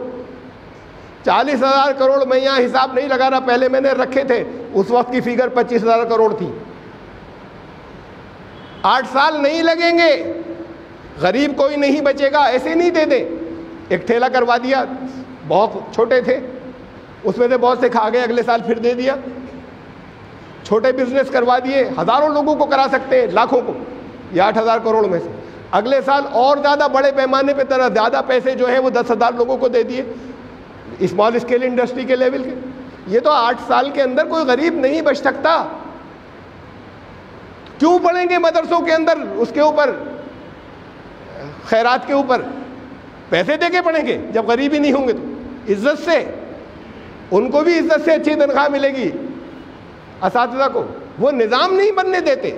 40,000 کروڑ میں یہاں حساب نہیں لگا رہا، پہلے میں نے رکھے تھے، اس وقت کی فیگر 25,000 کروڑ تھی. 8 سال نہیں لگیں گے، غریب کوئی نہیں بچے گا. ایسے نہیں دے دیں. ایک ٹھیلا کروا دیا، بہت چھوٹے تھے، اس میں سے بہت سے کھا گئے، اگلے سال پھر دے دیا. چھوٹے بزنس کروا دیے، ہزاروں لوگوں کو کرا سکتے ہیں، لاکھوں کو، یہ 8,000 کروڑ میں سے. اگلے سال اور زیادہ بڑے پیمانے پہ طرح زیادہ پیسے جو ہیں وہ 10,000 لوگوں کو دے دیے، اسمال اسکیل انڈسٹری کے لیول کے. یہ تو 8 سال کے اندر کوئی غریب نہیں بچ سکتا. کیوں پڑھیں گے مدرسوں کے اندر اس کے اوپر خیرات کے اوپر؟ پیسے دے کے پڑھیں گے جب غریب ہی نہیں ہوں گے تو. عزت سے، ان کو بھی عزت سے اچھی تنخواہ ملے گی اساتذہ کو. وہ نظام نہیں بننے دیتے.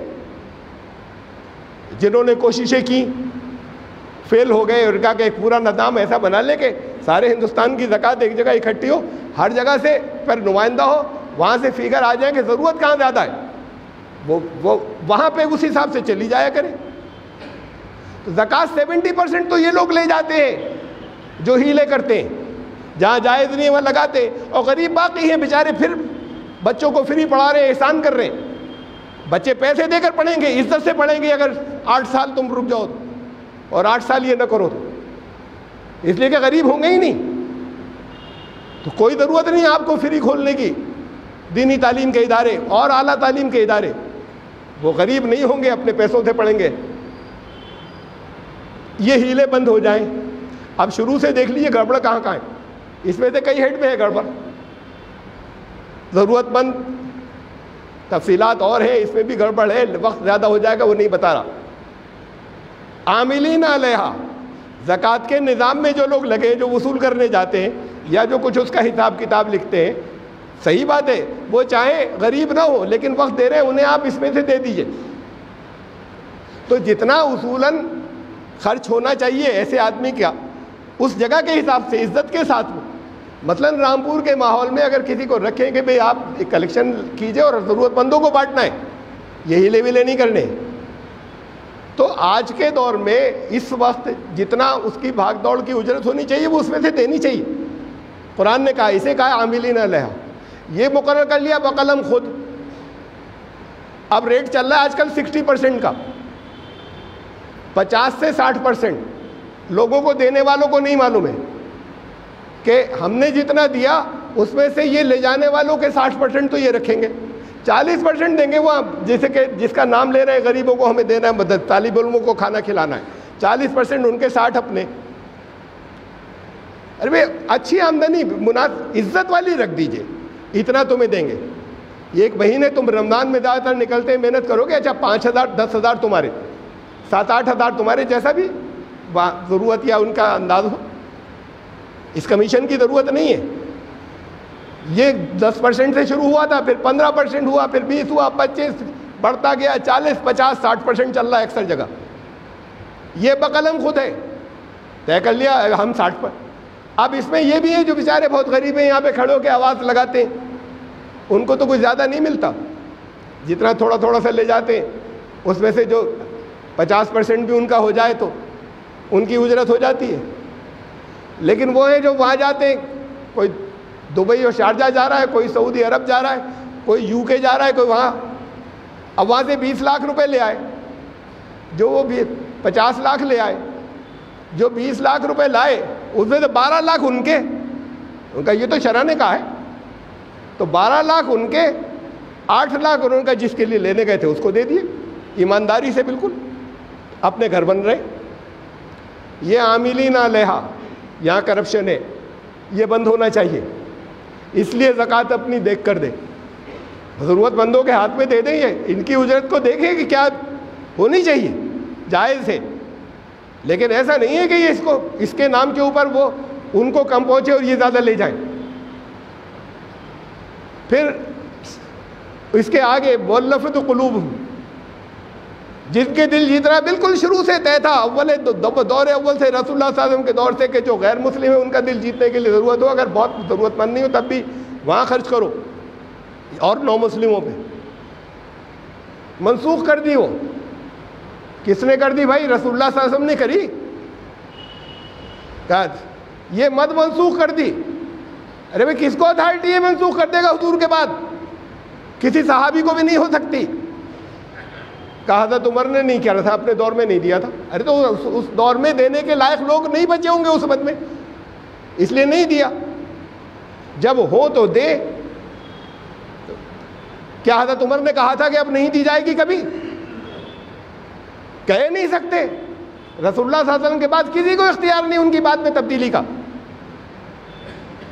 جنہوں نے کوششیں کی فیل ہو گئے، اور کہا کہ ایک پورا نظام ایسا بنا لے کہ سارے ہندوستان کی زکوٰۃ ایک جگہ اکٹھی ہو، ہر جگہ سے پر نمائندہ ہو، وہاں سے فیگر آ جائیں کہ ضرورت کہاں زیادہ ہے، وہ وہاں پہ اس حساب سے چلی جایا کریں. تو زکوٰۃ 70% تو یہ لوگ لے جاتے ہیں جو ہیلے کرتے ہیں، جہاں جائز نہیں وہاں لگاتے، اور غریب باقی ہیں بیچارے، پھر بچوں کو فری پڑھا رہے ہیں، احسان کر رہے ہیں. بچے پیسے دے کر پڑھیں گے، عزت سے پڑھیں گے اگر 8 سال تم رک جاؤ اور 8 سال یہ نہ کرو تو، اس لیے کہ غریب ہوں گے ہی نہیں. تو کوئی ضرورت نہیں آپ کو فری کھولنے کی. دینی تعلیم کے ادارے اور اعلیٰ تعلیم کے ادارے، وہ غریب نہیں ہوں گے، اپنے پیسوں سے پڑھیں گے. یہ ہیلے بند ہو جائیں. اب شروع سے دیکھ لیجیے گڑبڑ کہاں کہاں ہے. اس میں سے کئی ہیڈ میں ہے گڑبڑ، ضرورت مند تفصیلات اور ہیں، اس میں بھی گڑبڑ ہے، وقت زیادہ ہو جائے گا وہ نہیں بتا رہا. عاملین علیہا، زکوٰۃ کے نظام میں جو لوگ لگے، جو وصول کرنے جاتے ہیں یا جو کچھ اس کا حساب کتاب لکھتے ہیں، صحیح بات ہے، وہ چاہے غریب نہ ہو لیکن وقت دے رہے ہیں، انہیں آپ اس میں سے دے دیجئے. تو جتنا اصولاً خرچ ہونا چاہیے ایسے آدمی کا، اس جگہ کے حساب سے عزت کے ساتھ میں، مثلاً رامپور کے ماحول میں اگر کسی کو رکھیں کہ بھئی آپ کلیکشن کیجئے اور ضرورت مندوں کو بانٹنا ہے، یہی لے ویلے نہیں کرنے. تو آج کے دور میں اس وقت جتنا اس کی بھاگ دوڑ کی اجرت ہونی چاہیے وہ اس میں سے دینی چاہیے. قرآن نے کہا، اسے کہا عاملین علیہا، یہ مقرر کر لیا بقلم خود. اب ریٹ چل رہا ہے آج کل 60% کا، 50 سے 60% لوگوں کو، دینے والوں کو نہیں معلوم ہے کہ ہم نے جتنا دیا اس میں سے یہ لے جانے والوں کے 60% تو یہ رکھیں گے، 40% دیں گے وہ، جیسے کہ جس کا نام لے رہے ہیں، غریبوں کو ہمیں دینا ہے مدد، طالب علموں کو کھانا کھلانا ہے، 40% ان کے 60 اپنے. ارے بھائی اچھی آمدنی عزت والی رکھ دیجئے. اتنا تمہیں دیں گے. یہ ایک مہینے تم رمضان میں زیادہ تر نکلتے ہیں, محنت کرو گے, اچھا 5,000 10,000 تمہارے, 7-8 ہزار تمہارے, جیسا بھی ضرورت یا ان کا انداز ہو. اس کمیشن کی ضرورت نہیں ہے. یہ 10% سے شروع ہوا تھا, پھر 15% ہوا, پھر 20 ہوا, 25 بڑھتا گیا, 40 50 60% چل رہا ہے اکثر جگہ. یہ بقلم خود ہے, طے کر لیا ہم 60 پر. اب اس میں یہ بھی ہے جو بیچارے بہت غریب ہیں, یہاں پہ کھڑے ہو کے آواز لگاتے ہیں, ان کو تو کچھ زیادہ نہیں ملتا. جتنا تھوڑا تھوڑا سا لے جاتے ہیں اس میں سے جو 50% بھی ان کا ہو جائے تو ان کی اجرت ہو جاتی ہے. لیکن وہ ہیں جو وہاں جاتے ہیں, کوئی دبئی اور شارجہ جا رہا ہے, کوئی سعودی عرب جا رہا ہے, کوئی یو کے جا رہا ہے, کوئی وہاں. اب وہاں سے 20 لاکھ روپے لے آئے, جو وہ 50 لاکھ لے آئے, جو 20 لاکھ روپے لائے اس میں سے 12 لاکھ ان کے, ان کا یہ تو شرح نے کہا ہے, تو 12 لاکھ ان کے, 8 لاکھ انہوں کا جس کے لیے لینے گئے تھے اس کو دے دیے, ایمانداری سے بالکل اپنے گھر بن رہے. یہ عاملین علیہا, یہاں کرپشن ہے, یہ بند ہونا چاہیے. اس لیے زکوٰۃ اپنی دیکھ کر دے, ضرورت مندوں کے ہاتھ میں دے دیں, یہ ان کی اجرت کو دیکھیں کہ کیا ہونی چاہیے, جائز ہے. لیکن ایسا نہیں ہے کہ یہ اس کے نام کے اوپر وہ ان کو کم پہنچے اور یہ زیادہ لے جائیں. پھر اس کے آگے مؤلفۃ قلوبہم, جن کے دل جتنا بالکل شروع سے طے تھا, دور اول سے, رسول اللہ صلی اللہ علیہ وسلم کے دور سے, کہ جو غیر مسلم ہے ان کا دل جیتنے کے لیے ضرورت ہو, اگر بہت ضرورت مند نہیں ہو تب بھی وہاں خرچ کرو, اور نو مسلموں پہ. منسوخ کر دی. وہ کس نے کر دی بھائی؟ رسول اللہ صلی اللہ علیہ وسلم نے کری. یہ مت منسوخ کر دی. ارے بھائی کس کو اتھارٹی ہے منسوخ کر دے گا حضور کے بعد؟ کسی صحابی کو بھی نہیں ہو سکتی. کہا حضرت عمر نے نہیں کیا تھا, اپنے دور میں نہیں دیا تھا. ارے تو اس دور میں دینے کے لائق لوگ نہیں بچے ہوں گے اس وقت میں, اس لیے نہیں دیا. جب ہو تو دے. کیا حضرت عمر نے کہا تھا کہ اب نہیں دی جائے گی؟ کبھی کہہ نہیں سکتے. رسول اللہ صلی اللہ علیہ وسلم کے بعد کسی کو اختیار نہیں ان کی بات میں تبدیلی کا.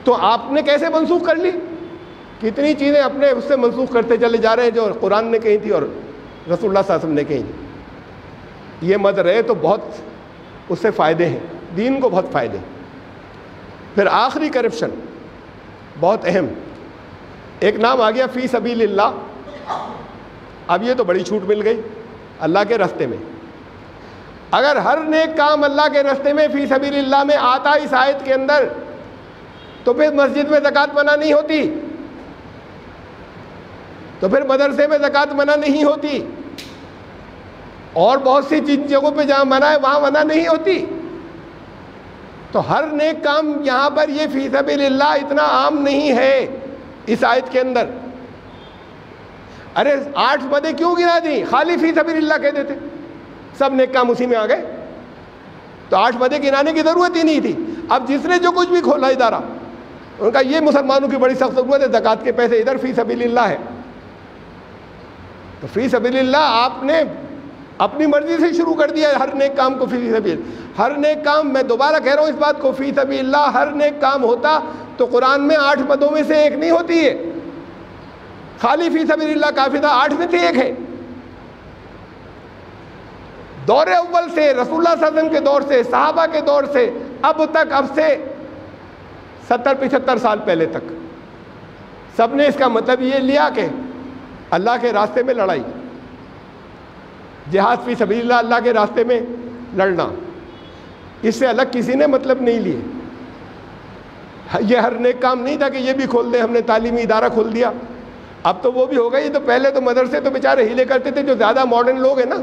تو آپ نے کیسے منسوخ کر لی؟ کتنی چیزیں اپنے اس سے منسوخ کرتے چلے جا رہے ہیں جو قرآن نے کہی تھی اور رسول اللہ صلی اللہ علیہ وسلم نے کہیں. یہ مت رہے تو بہت اس سے فائدے ہیں, دین کو بہت فائدے. پھر آخری کرپشن بہت اہم, ایک نام آ گیا فی سبیل اللہ. اب یہ تو بڑی چھوٹ مل گئی اللہ کے راستے میں. اگر ہر نیک کام اللہ کے راستے میں فی سبیل اللہ میں آتا اس آیت کے اندر, تو پھر مسجد میں زکوٰۃ منع نہیں ہوتی, تو پھر مدرسے میں زکوٰۃ منع نہیں ہوتی, اور بہت سی جگہوں پہ جہاں منع ہے وہاں منع نہیں ہوتی. تو ہر نیک کام یہاں پر یہ فی سبیل اللہ اتنا عام نہیں ہے اس آیت کے اندر. ارے 8 مدیں کیوں گرا دی؟ خالی فی سبیل اللہ کہہ دیتے, سب نیک کام اسی میں آ گئے, تو 8 مدیں گرانے کی ضرورت ہی نہیں تھی. اب جس نے جو کچھ بھی کھولا ادارہ, ان کا یہ مسلمانوں کی بڑی سخت ضرورت ہے, زکوٰۃ کے پیسے ادھر فی سبیل اللہ ہے. تو فی سبیل اللہ آپ نے اپنی مرضی سے شروع کر دیا ہر نیک کام کو فی سبیل. ہر نیک کام, میں دوبارہ کہہ رہا ہوں اس بات کو, فی سبیل اللہ ہر نیک کام ہوتا تو قرآن میں 8 مدوں میں سے ایک نہیں ہوتی ہے. خالی فی سبیل اللہ کافی تھا, 8 میں سے ایک ہے. دور اول سے, رسول اللہ صلی اللہ علیہ وسلم کے دور سے, صحابہ کے دور سے اب تک, اب سے 70-75 سال پہلے تک, سب نے اس کا مطلب یہ لیا کہ اللہ کے راستے میں لڑائی, جہاد فی سبیل اللہ, اللہ کے راستے میں لڑنا, اس سے الگ کسی نے مطلب نہیں لیے. یہ ہر نیک کام نہیں تھا کہ یہ بھی کھول دیں, ہم نے تعلیمی ادارہ کھول دیا, اب تو وہ بھی ہو گئی. تو پہلے تو مدرسے تو بیچارے ہیلے کرتے تھے, جو زیادہ ماڈرن لوگ ہیں نا,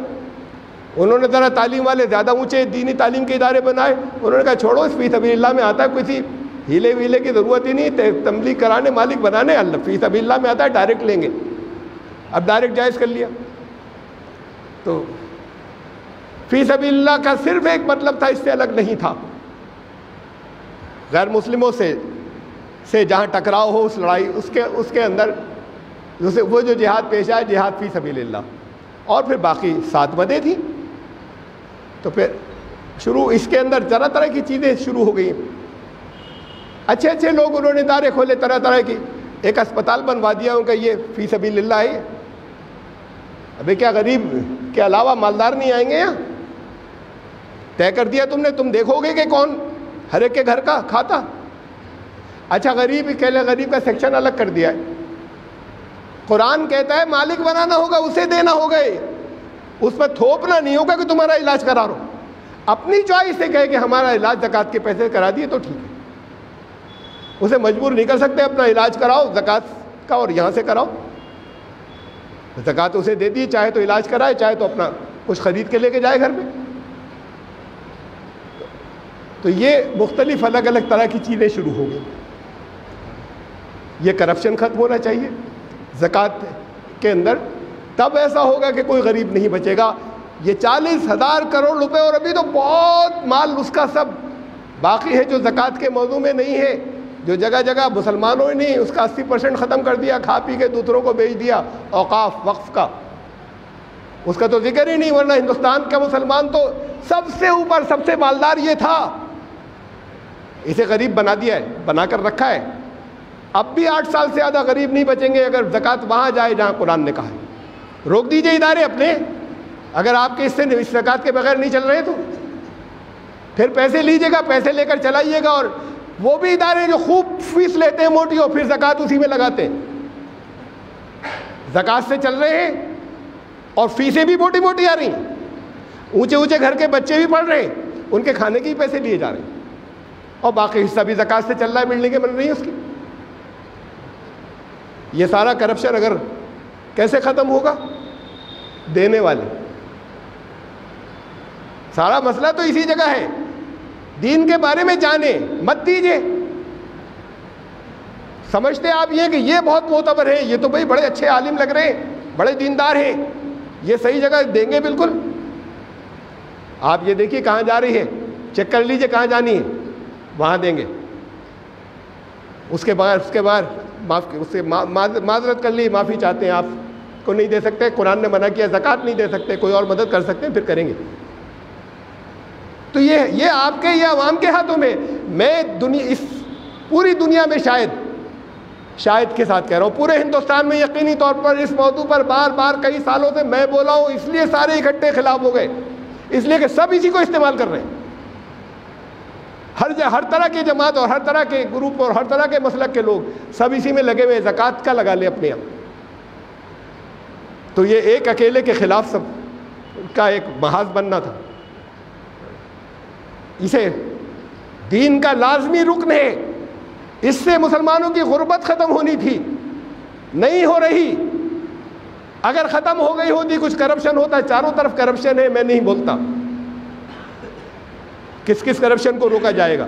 انہوں نے ذرا تعلیم والے زیادہ اونچے دینی تعلیم کے ادارے بنائے. انہوں نے کہا چھوڑو, اس فی سبیل اللہ میں آتا ہے, کسی ہیلے ویلے کی ضرورت ہی نہیں, تبلیغ کرانے, مالک بنانے, اللہ فی سبیل اللہ میں آتا ہے, ڈائریکٹ لیں گے. اب ڈائریکٹ جائز کر لیا. تو فی سبیل اللہ کا صرف ایک مطلب تھا, اس سے الگ نہیں تھا. غیر مسلموں سے جہاں ٹکراؤ ہو, اس لڑائی, اس کے اندر وہ جو جہاد پیش آئے, جہاد فی سبیل اللہ. اور پھر باقی 7 مدیں تھیں. تو پھر شروع اس کے اندر طرح طرح کی چیزیں شروع ہو گئی. اچھے اچھے لوگ انہوں نے ادارے کھولے طرح طرح کی. ایک اسپتال بنوا دیا ان کا، یہ فی سبیل اللہ ہے. ابھی کیا غریب کے علاوہ مالدار نہیں آئیں گے یہاں؟ طے کر دیا تم نے، تم دیکھو گے کہ کون ہر ایک کے گھر کا کھاتا. اچھا غریب اکیلے غریب کا سیکشن الگ کر دیا ہے. قرآن کہتا ہے مالک بنانا ہوگا، اسے دینا ہوگا، اس پر تھوپنا نہیں ہوگا کہ تمہارا علاج کرا رہا ہو. اپنی چوائس سے کہے کہ ہمارا علاج زکوٰۃ کے پیسے کرا دیے تو ٹھیک ہے. اسے مجبور نہیں کر سکتے اپنا علاج کراؤ زکوٰۃ کا اور یہاں سے کراؤ. زکوٰۃ اسے دے دی، چاہے تو علاج کرائے، چاہے تو اپنا کچھ خرید کے لے کے جائے گھر میں. تو یہ مختلف الگ الگ طرح کی چیزیں شروع ہو گئی. یہ کرپشن ختم ہونا چاہیے زکوٰۃ کے اندر، تب ایسا ہوگا کہ کوئی غریب نہیں بچے گا. یہ 40,000 کروڑ روپے، اور ابھی تو بہت مال اس کا سب باقی ہے جو زکوٰۃ کے موضوع میں نہیں ہے، جو جگہ جگہ مسلمانوں نے اس کا 80% ختم کر دیا، کھا پی کے دوسروں کو بیچ دیا. اوقاف وقف کا اس کا تو ذکر ہی نہیں، ورنہ ہندوستان کا مسلمان تو سب سے اوپر سب سے مالدار یہ تھا. اسے غریب بنا دیا ہے، بنا کر رکھا ہے. اب بھی 8 سال سے زیادہ غریب نہیں بچیں گے اگر زکوٰۃ وہاں جائے جہاں قرآن نے کہا ہے. روک دیجئے ادارے اپنے، اگر آپ کے اس سے زکوٰۃ کے بغیر نہیں چل رہے تو پھر پیسے لیجیے گا، پیسے لے کر چلائیے گا. اور وہ بھی ادارے جو خوب فیس لیتے ہیں موٹی، اور پھر زکوٰۃ اسی میں لگاتے ہیں. زکوٰۃ سے چل رہے ہیں اور فیسیں بھی موٹی موٹی آ رہی ہیں. اونچے اونچے گھر کے بچے بھی پڑھ رہے ہیں، ان کے کھانے کے پیسے لیے جا رہے ہیں، اور باقی حصہ بھی زکوٰۃ سے چل رہا ہے، بلڈنگیں بن رہی ہیں اس کی. یہ سارا کرپشن اگر کیسے ختم ہوگا؟ دینے والے. سارا مسئلہ تو اسی جگہ ہے. دین کے بارے میں جانیں، مت دیجئے. سمجھتے آپ یہ کہ یہ بہت معتبر ہے، یہ تو بھائی بڑے اچھے عالم لگ رہے ہیں، بڑے دیندار ہیں، یہ صحیح جگہ دیں گے بالکل. آپ یہ دیکھیے کہاں جا رہی ہے، چیک کر لیجئے کہاں جانی ہے، وہاں دیں گے. اس کے بعد اس سے معذرت کر لی، معافی چاہتے ہیں، آپ کو نہیں دے سکتے، قرآن نے منع کیا، زکوٰۃ نہیں دے سکتے، کوئی اور مدد کر سکتے ہیں پھر کریں گے. تو یہ آپ کے، یہ عوام کے ہاتھوں میں. میں اس پوری دنیا میں شاید کے ساتھ کہہ رہا ہوں، پورے ہندوستان میں یقینی طور پر اس موضوع پر بار بار کئی سالوں سے میں بولا ہوں، اس لیے سارے اکٹھے خلاف ہو گئے، اس لیے کہ سب اسی کو استعمال کر رہے ہیں. ہر طرح کی جماعت اور ہر طرح کے گروپ اور ہر طرح کے مسلک کے لوگ سب اسی میں لگے ہوئے. زکوٰۃ کا لگا لے اپنے یہاں. تو یہ ایک اکیلے کے خلاف سب کا ایک محاذ بننا تھا. اسے دین کا لازمی رکن ہے. اس سے مسلمانوں کی غربت ختم ہونی تھی، نہیں ہو رہی. اگر ختم ہو گئی ہوتی، کچھ کرپشن ہوتا ہے، چاروں طرف کرپشن ہے، میں نہیں بولتا کس کرپشن کو روکا جائے گا،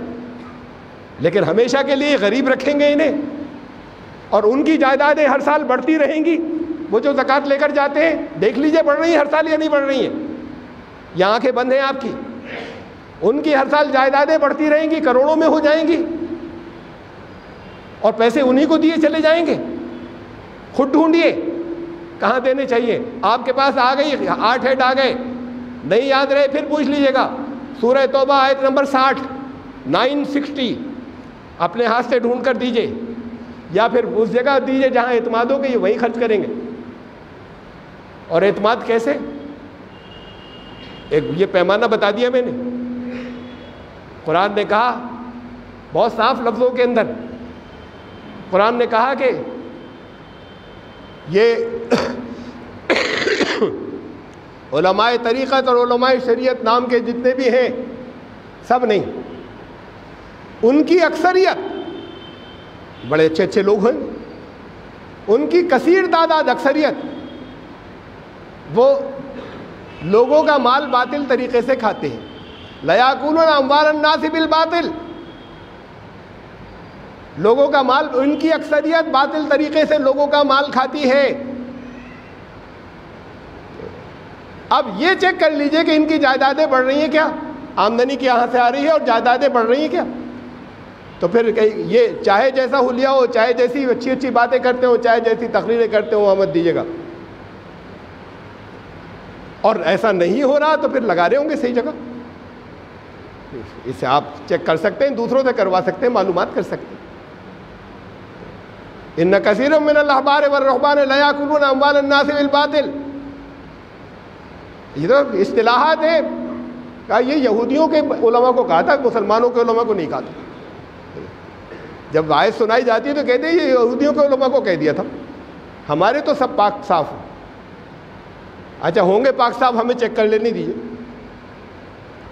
لیکن ہمیشہ کے لیے غریب رکھیں گے انہیں، اور ان کی جائیدادیں ہر سال بڑھتی رہیں گی. وہ جو زکوٰۃ لے کر جاتے ہیں، دیکھ لیجئے بڑھ رہی ہیں ہر سال یا نہیں بڑھ رہی ہیں. یہ آنکھیں بند ہیں آپ کی. ان کی ہر سال جائیدادیں بڑھتی رہیں گی، کروڑوں میں ہو جائیں گی، اور پیسے انہی کو دیے چلے جائیں گے. خود ڈھونڈیے کہاں دینے چاہیے. آپ کے پاس آ گئی 8 ہیڈ آ گئے، نہیں یاد رہے پھر پوچھ لیجئے گا. سورہ توبہ آیت نمبر 60 960 اپنے ہاتھ سے ڈھونڈ کر دیجئے، یا پھر اس جگہ دیجئے جہاں اعتماد ہو کہ یہ وہیں خرچ کریں گے. اور اعتماد کیسے؟ ایک یہ پیمانہ بتا دیا میں نے. قرآن نے کہا بہت صاف لفظوں کے اندر، قرآن نے کہا کہ یہ علماء طریقت اور علماء شریعت نام کے جتنے بھی ہیں، سب نہیں، ان کی اکثریت بڑے اچھے اچھے لوگ ہیں، ان کی کثیر تعداد اکثریت وہ لوگوں کا مال باطل طریقے سے کھاتے ہیں. لَيَأْكُلُونَ أَمْوَالَ النَّاسِ بِالْبَاطِلِ، لوگوں کا مال، ان کی اکثریت باطل طریقے سے لوگوں کا مال کھاتی ہے. اب یہ چیک کر لیجئے کہ ان کی جائیدادیں بڑھ رہی ہیں کیا، آمدنی کی یہاں سے آ رہی ہے اور جائیدادیں بڑھ رہی ہیں کیا. تو پھر یہ چاہے جیسا حلیہ ہو، چاہے جیسی اچھی اچھی باتیں کرتے ہو، چاہے جیسی تقریریں کرتے ہو، وہاں مت دیجیے گا. اور ایسا نہیں ہو رہا تو پھر لگا رہے ہوں گے صحیح جگہ. اسے آپ چیک کر سکتے ہیں، دوسروں سے کروا سکتے ہیں، معلومات کر سکتے ہیں. ان کثیر من الاحبار والرہبان لیاکلون اموال الناس بالباطل. یہ تو اصطلاحات ہیں. کہا یہ یہودیوں کے علماء کو کہا تھا, مسلمانوں کے علماء کو نہیں کہا تھا. جب آیت سنائی جاتی ہے تو کہتے ہیں یہ یہودیوں کے علماء کو کہہ دیا تھا, ہمارے تو سب پاک صاف ہیں. اچھا ہوں گے پاک صاف, ہمیں چیک کر لینے دیجیے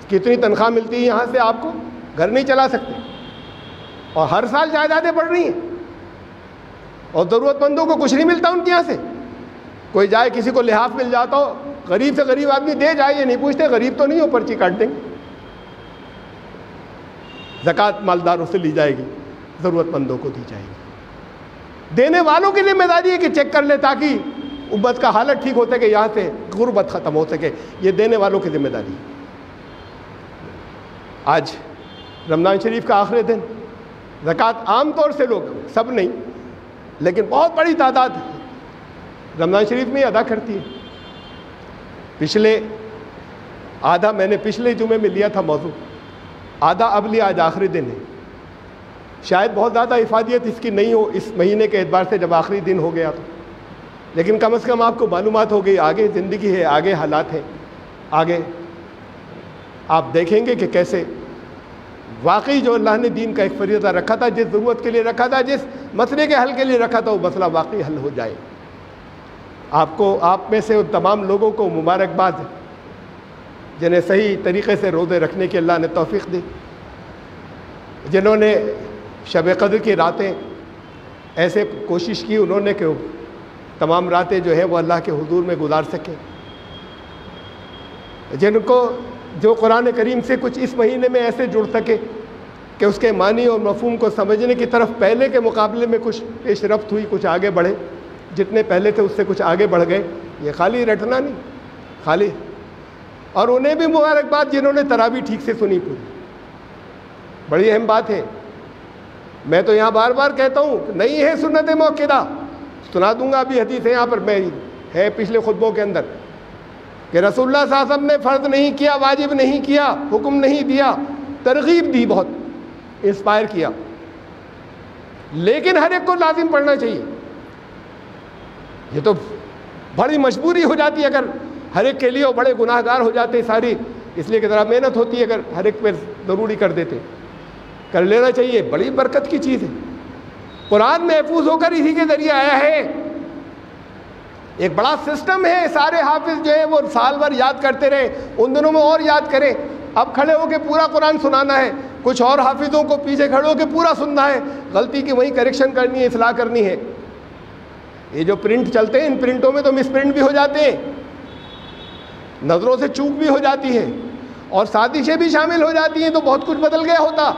کتنی تنخواہ ملتی ہے یہاں سے, آپ کو گھر نہیں چلا سکتے, اور ہر سال جائیدادیں بڑھ رہی ہیں, اور ضرورت مندوں کو کچھ نہیں ملتا ان کے یہاں سے. کوئی جائے کسی کو لحاف مل جاتا ہو, غریب سے غریب آدمی دے جائے, یہ نہیں پوچھتے غریب تو نہیں ہو, پرچی کاٹ دیں گے. زکوٰۃ مالداروں سے لی جائے گی, ضرورت مندوں کو دی جائے گی. دینے والوں کی ذمہ داری ہے کہ چیک کر لے تاکہ امت کا حالت ٹھیک ہو سکے, یہاں سے غربت ختم ہو سکے. یہ دینے والوں کی ذمہ داری ہے. آج رمضان شریف کا آخری دن, زکوٰۃ عام طور سے لوگ, سب نہیں لیکن بہت بڑی تعداد رمضان شریف میں ادا کرتی ہے. پچھلے آدھا میں نے پچھلے جمعے میں لیا تھا موضوع, آدھا اب لیا, آج آخری دن ہے. شاید بہت زیادہ افادیت اس کی نہیں ہو اس مہینے کے اعتبار سے جب آخری دن ہو گیا تو, لیکن کم از کم آپ کو معلومات ہو گئی. آگے زندگی ہے, آگے حالات ہیں, آگے آپ دیکھیں گے کہ کیسے واقعی جو اللہ نے دین کا ایک فریضہ رکھا تھا, جس ضرورت کے لیے رکھا تھا, جس مسئلے کے حل کے لیے رکھا تھا, وہ مسئلہ واقعی حل ہو جائے. آپ میں سے ان تمام لوگوں کو مبارکباد جنہیں صحیح طریقے سے روزے رکھنے کی اللہ نے توفیق دی, جنہوں نے شب قدر کی راتیں ایسے کوشش کی انہوں نے کہ تمام راتیں جو ہیں وہ اللہ کے حضور میں گزار سکیں, جن کو جو قرآن کریم سے کچھ اس مہینے میں ایسے جڑ سکے کہ اس کے معنی اور مفہوم کو سمجھنے کی طرف پہلے کے مقابلے میں کچھ پیش رفت ہوئی, کچھ آگے بڑھے, جتنے پہلے تھے اس سے کچھ آگے بڑھ گئے. یہ خالی رٹنا نہیں, خالی. اور انہیں بھی مبارکباد جنہوں نے تراویح ٹھیک سے سنی پوری, بڑی اہم بات ہے. میں تو یہاں بار بار کہتا ہوں نہیں ہے سنت موقدہ, سنا دوں گا ابھی حدیث ہے یہاں پر میں ہے پچھلے خطبوں کے اندر کہ رسول اللہ صلی اللہ علیہ وسلم نے فرض نہیں کیا, واجب نہیں کیا, حکم نہیں دیا, ترغیب دی, بہت انسپائر کیا, لیکن ہر ایک کو لازم پڑھنا چاہیے. یہ تو بڑی مجبوری ہو جاتی ہے اگر ہر ایک کے لیے, وہ بڑے گناہ گار ہو جاتے ساری, اس لیے کہ ذرا محنت ہوتی ہے, اگر ہر ایک پہ ضروری کر دیتے, کر لینا چاہیے. بڑی برکت کی چیز ہے. قرآن محفوظ ہو کر اسی کے ذریعے آیا ہے. ایک بڑا سسٹم ہے, سارے حافظ جو ہے وہ سال بھر یاد کرتے رہے, ان دنوں میں اور یاد کریں. اب کھڑے ہو کے پورا قرآن سنانا ہے, کچھ اور حافظوں کو پیچھے کھڑے ہو کے پورا سننا ہے, غلطی کی وہیں کریکشن کرنی ہے, اصلاح کرنی ہے. یہ جو پرنٹ چلتے ہیں ان پرنٹوں میں تو مس پرنٹ بھی ہو جاتے ہیں, نظروں سے چوک بھی ہو جاتی ہے, اور سازشیں بھی شامل ہو جاتی ہیں, تو بہت کچھ بدل گیا ہوتا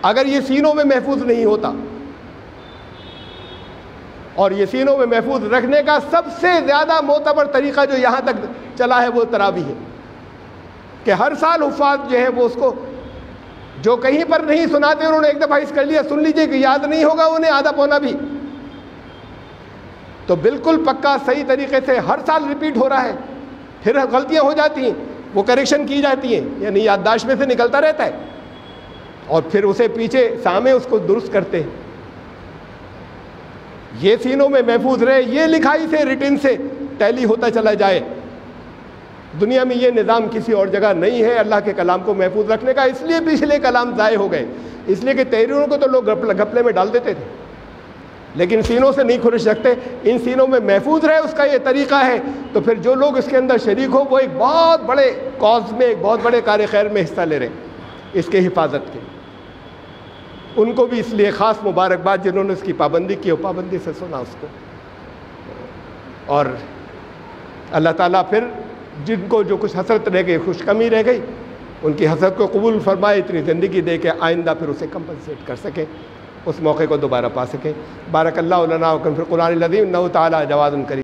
اگر یہ سینوں میں محفوظ نہیں ہوتا. اور یہ سینوں میں محفوظ رکھنے کا سب سے زیادہ معتبر طریقہ جو یہاں تک چلا ہے وہ تراویح ہے, کہ ہر سال حفاظ جو ہے وہ اس کو جو کہیں پر نہیں سناتے انہوں نے ایک دفعہ اس کر لیا, سن لیجئے کہ یاد نہیں ہوگا انہیں آدھا پونا بھی, تو بالکل پکا صحیح طریقے سے ہر سال ریپیٹ ہو رہا ہے. پھر غلطیاں ہو جاتی ہیں, وہ کریکشن کی جاتی ہیں, یعنی یادداشت میں سے نکلتا رہتا ہے, اور پھر اسے پیچھے سامنے اس کو درست کرتے ہیں. یہ سینوں میں محفوظ رہے, یہ لکھائی سے ریٹن سے ٹیلی ہوتا چلا جائے. دنیا میں یہ نظام کسی اور جگہ نہیں ہے اللہ کے کلام کو محفوظ رکھنے کا. اس لیے پچھلے کلام ضائع ہو گئے, اس لیے کہ تحریروں کو تو لوگ گھپلے میں ڈال دیتے تھے, لیکن سینوں سے نہیں کھرچ سکتے. ان سینوں میں محفوظ رہے, اس کا یہ طریقہ ہے, تو پھر جو لوگ اس کے اندر شریک ہو وہ ایک بہت بڑے کاز میں, ایک بہت بڑے کار خیر میں حصہ لے رہے ہیں اس کے حفاظت کے. ان کو بھی اس لیے خاص مبارکباد جنہوں نے اس کی پابندی کی, اور پابندی سے سنا اس کو. اور اللہ تعالیٰ پھر جن کو جو کچھ حسرت رہ گئی, خوش کمی رہ گئی, ان کی حسرت کو قبول فرمائے, اتنی زندگی دے کے آئندہ پھر اسے کمپنسیٹ کر سکیں, اس موقع کو دوبارہ پا سکیں. بارک اللہ لنا وکم فی القرآن العظیم انہ تعالی جواد کریم.